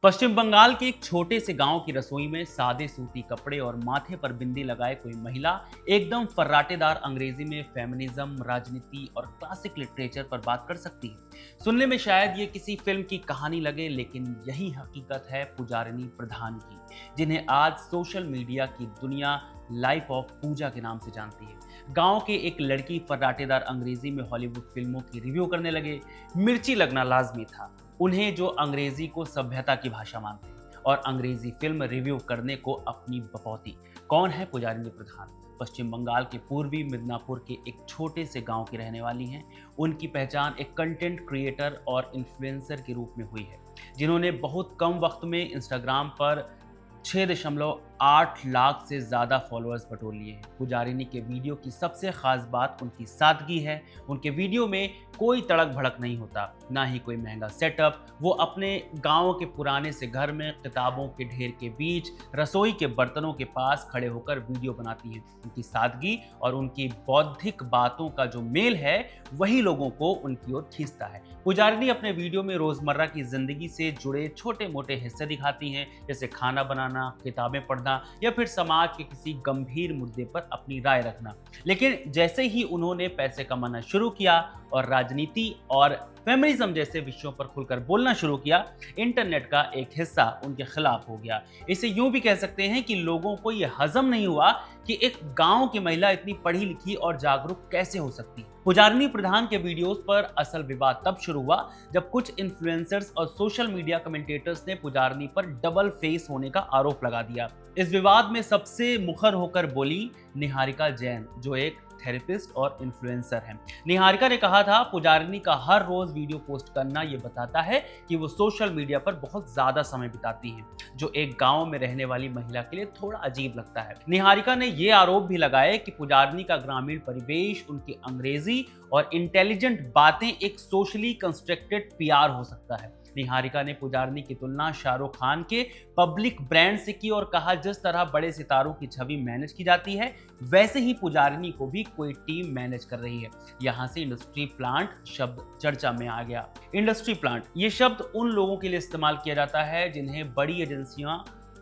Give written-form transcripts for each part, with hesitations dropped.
पश्चिम बंगाल के एक छोटे से गांव की रसोई में सादे सूती कपड़े और माथे पर बिंदी लगाए कोई महिला एकदम फर्राटेदार अंग्रेजी में फेमिनिज्म, राजनीति और क्लासिक लिटरेचर पर बात कर सकती है। सुनने में शायद ये किसी फिल्म की कहानी लगे, लेकिन यही हकीकत है पुजारिनी प्रधान की, जिन्हें आज सोशल मीडिया की दुनिया लाइफ ऑफ पूजा के नाम से जानती है। गांव के एक लड़की फर्राटेदार अंग्रेजी में हॉलीवुड फिल्मों की रिव्यू करने लगे। मिर्ची लगना लाजमी था उन्हें, जो अंग्रेजी को सभ्यता की भाषा मानते हैं और अंग्रेजी फिल्म रिव्यू करने को अपनी बपौती। कौन है पुजारिनी प्रधान? पश्चिम बंगाल के पूर्वी मिदनापुर के एक छोटे से गांव की रहने वाली हैं। उनकी पहचान एक कंटेंट क्रिएटर और इन्फ्लुएंसर के रूप में हुई है, जिन्होंने बहुत कम वक्त में इंस्टाग्राम पर 6.8 लाख से ज़्यादा फॉलोअर्स बटोर लिए हैं। पुजारिनी के वीडियो की सबसे ख़ास बात उनकी सादगी है। उनके वीडियो में कोई तड़क भड़क नहीं होता, ना ही कोई महंगा सेटअप। वो अपने गांव के पुराने से घर में किताबों के ढेर के बीच रसोई के बर्तनों के पास खड़े होकर वीडियो बनाती हैं। उनकी सादगी और उनकी बौद्धिक बातों का जो मेल है, वही लोगों को उनकी ओर खींचता है। पुजारिनी अपने वीडियो में रोज़मर्रा की ज़िंदगी से जुड़े छोटे मोटे हिस्से दिखाती हैं, जैसे खाना बनाना, किताबें पढ़ना या फिर समाज के किसी गंभीर मुद्दे पर अपनी राय रखना। लेकिन जैसे ही उन्होंने पैसे कमाना शुरू किया और राजनीति और फेमिनिज्म जैसे विषयों पर खुलकर बोलना शुरू किया, इंटरनेट का एक हिस्सा उनके खिलाफ हो गया। इसे यूं भी कह सकते हैं कि लोगों को यह हजम नहीं हुआ कि एक गांव की महिला इतनी पढ़ी लिखी और जागरूक कैसे हो सकती है। पुजारिनी प्रधान के वीडियोस पर असल विवाद तब शुरू हुआ जब कुछ इन्फ्लुएंसर्स और सोशल मीडिया कमेंटेटर्स ने पुजारिनी पर डबल फेस होने का आरोप लगा दिया। इस विवाद में सबसे मुखर होकर बोली निहारिका जैन, जो एक थेरेपिस्ट और इन्फ्लुएंसर हैं। निहारिका ने कहा था, पुजारिनी का हर रोज वीडियो पोस्ट करना ये बताता है कि वो सोशल मीडिया पर बहुत ज्यादा समय बिताती हैं, जो एक गांव में रहने वाली महिला के लिए थोड़ा अजीब लगता है। निहारिका ने ये आरोप भी लगाए कि पुजारिनी का ग्रामीण परिवेश, उनकी अंग्रेजी और इंटेलिजेंट बातें एक सोशली कंस्ट्रक्टेड पीआर हो सकता है। निहारिका ने पुजारिनी की तुलना शाहरुख खान के पब्लिक ब्रांड से की और कहा, जिस तरह बड़े सितारों की छवि मैनेज की जाती है, वैसे ही पुजारिनी को भी कोई टीम मैनेज कर रही है। यहाँ से इंडस्ट्री प्लांट शब्द चर्चा में आ गया। इंडस्ट्री प्लांट ये शब्द उन लोगों के लिए इस्तेमाल किया जाता है जिन्हें बड़ी एजेंसियां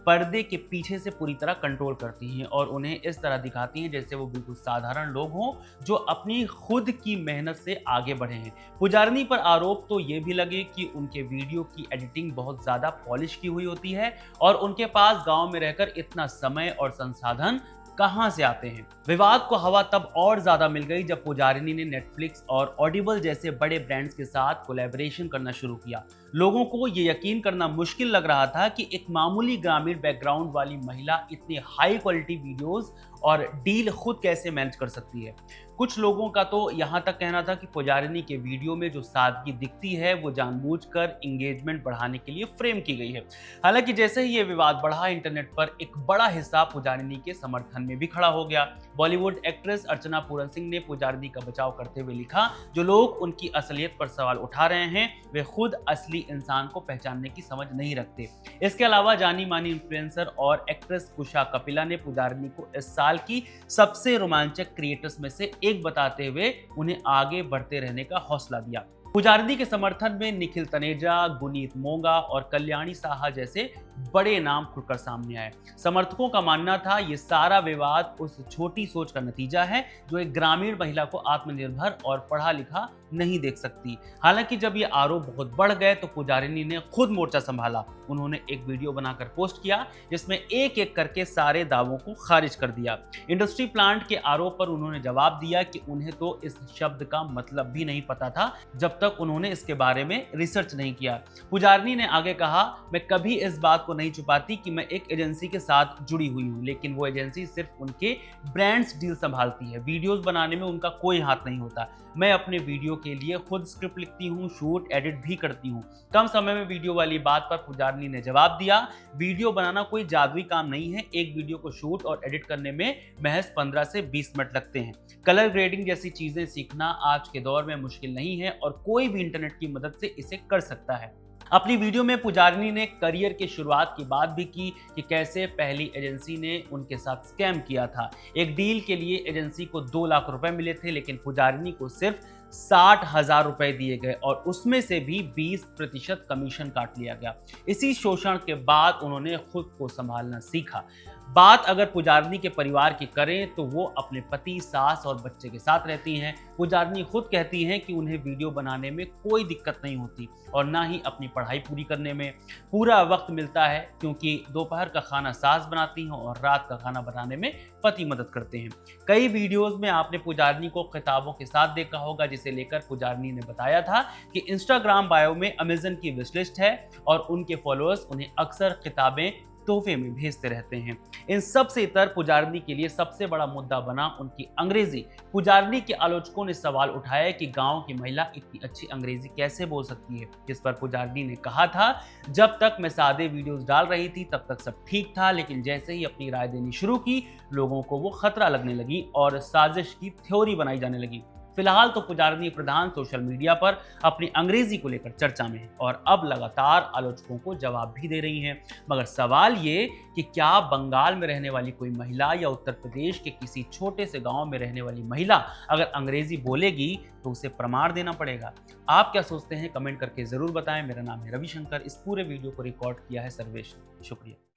पर्दे के पीछे से पूरी तरह कंट्रोल करती हैं और उन्हें इस तरह दिखाती हैं जैसे वो बिल्कुल साधारण लोग हों जो अपनी खुद की मेहनत से आगे बढ़े हैं। पुजारिनी पर आरोप तो ये भी लगे कि उनके वीडियो की एडिटिंग बहुत ज़्यादा पॉलिश की हुई होती है और उनके पास गांव में रहकर इतना समय और संसाधन कहां से आते हैं। विवाद को हवा तब और ज्यादा मिल गई जब पुजारिनी ने नेटफ्लिक्स और ऑडिबल जैसे बड़े ब्रांड्स के साथ कोलैबोरेशन करना शुरू किया। लोगों को ये यकीन करना मुश्किल लग रहा था कि एक मामूली ग्रामीण बैकग्राउंड वाली महिला इतनी हाई क्वालिटी वीडियोस और डील खुद कैसे मैनेज कर सकती है। कुछ लोगों का तो यहाँ तक कहना था कि पुजारिनी के वीडियो में जो सादगी दिखती है वो जानबूझकर इंगेजमेंट बढ़ाने के लिए फ्रेम की गई है। हालांकि जैसे ही ये विवाद बढ़ा, इंटरनेट पर एक बड़ा हिस्सा पुजारिनी के समर्थन में भी खड़ा हो गया। बॉलीवुड एक्ट्रेस अर्चना पूरन सिंह ने पुजारिनी का बचाव करते हुए लिखा, जो लोग उनकी असलियत पर सवाल उठा रहे हैं वे खुद असली इंसान को पहचानने की समझ नहीं रखते। इसके अलावा जानी मानी इन्फ्लुएंसर और एक्ट्रेस कुशा कपिला ने पुजारिनी को इस साल की सबसे रोमांचक क्रिएटर्स में से एक बताते हुए उन्हें आगे बढ़ते रहने का हौसला दिया। पुजारिनी के समर्थन में निखिल तनेजा, गुनीत मोंगा और कल्याणी साहा जैसे बड़े नाम खुलकर सामने आए। समर्थकों का मानना था ये सारा विवाद उस छोटी सोच का नतीजा है जो एक ग्रामीण महिला को आत्मनिर्भर और पढ़ा लिखा नहीं देख सकती। हालांकि जब ये आरोप बहुत बढ़ गए तो पुजारिनी ने खुद मोर्चा संभाला। उन्होंने एक वीडियो बनाकर पोस्ट किया जिसमें एक एक करके सारे दावों को खारिज कर दिया। इंडस्ट्री प्लांट के आरोप पर उन्होंने जवाब दिया कि उन्हें तो इस शब्द का मतलब भी नहीं पता था जब तक उन्होंने इसके बारे में रिसर्च नहीं किया। पुजारिनी ने आगे कहा, मैं कभी इस बात को नहीं छुपाती कि मैं एक एजेंसी के साथ जुड़ी हुई हूँ, लेकिन वो एजेंसी सिर्फ उनके ब्रांड्स डील संभालती है। वीडियोस बनाने में उनका कोई हाथ नहीं होता। मैं अपने वीडियो के लिए खुद स्क्रिप्ट लिखती हूँ, शूट एडिट भी करती हूँ। कम समय में वीडियो वाली बात पर पुजारिनी ने जवाब दिया, वीडियो बनाना कोई जादुई काम नहीं है। एक वीडियो को शूट और एडिट करने में महज 15 से 20 मिनट लगते हैं। कलर ग्रेडिंग जैसी चीजें सीखना आज के दौर में मुश्किल नहीं है और कोई भी इंटरनेट की मदद से इसे कर सकता है। अपनी वीडियो में पुजारिनी ने करियर की शुरुआत की बात भी की कि कैसे पहली एजेंसी ने उनके साथ स्कैम किया था। एक डील के लिए एजेंसी को 2 लाख रुपए मिले थे, लेकिन पुजारिनी को सिर्फ 60,000 रुपए दिए गए और उसमें से भी 20% कमीशन काट लिया गया। इसी शोषण के बाद उन्होंने खुद को संभालना सीखा। बात अगर पुजारनी के परिवार की करें तो वो अपने पति, सास और बच्चे के साथ रहती हैं। पुजारनी खुद कहती हैं कि उन्हें वीडियो बनाने में कोई दिक्कत नहीं होती और ना ही अपनी पढ़ाई पूरी करने में। पूरा वक्त मिलता है क्योंकि दोपहर का खाना सास बनाती हैं और रात का खाना बनाने में पति मदद करते हैं। कई वीडियोस में आपने पुजारनी को किताबों के साथ देखा होगा, जिसे लेकर पुजारनी ने बताया था कि इंस्टाग्राम बायो में अमेज़न की विश लिस्ट है और उनके फॉलोअर्स उन्हें अक्सर किताबें तोहफे में भेजते रहते हैं। इन सब से इतर पुजारनी के लिए सबसे बड़ा मुद्दा बना उनकी अंग्रेजी। पुजारनी के आलोचकों ने सवाल उठाया कि गांव की महिला इतनी अच्छी अंग्रेजी कैसे बोल सकती है, जिस पर पुजारनी ने कहा था, जब तक मैं सादे वीडियोस डाल रही थी तब तक सब ठीक था, लेकिन जैसे ही अपनी राय देनी शुरू की लोगों को वो खतरा लगने लगी और साजिश की थ्योरी बनाई जाने लगी। फिलहाल तो पुजारनी प्रधान सोशल मीडिया पर अपनी अंग्रेजी को लेकर चर्चा में है और अब लगातार आलोचकों को जवाब भी दे रही हैं। मगर सवाल ये कि क्या बंगाल में रहने वाली कोई महिला या उत्तर प्रदेश के किसी छोटे से गांव में रहने वाली महिला अगर अंग्रेजी बोलेगी तो उसे प्रमाण देना पड़ेगा? आप क्या सोचते हैं? कमेंट करके जरूर बताएं। मेरा नाम है रविशंकर। इस पूरे वीडियो को रिकॉर्ड किया है सर्वेश ने। शुक्रिया।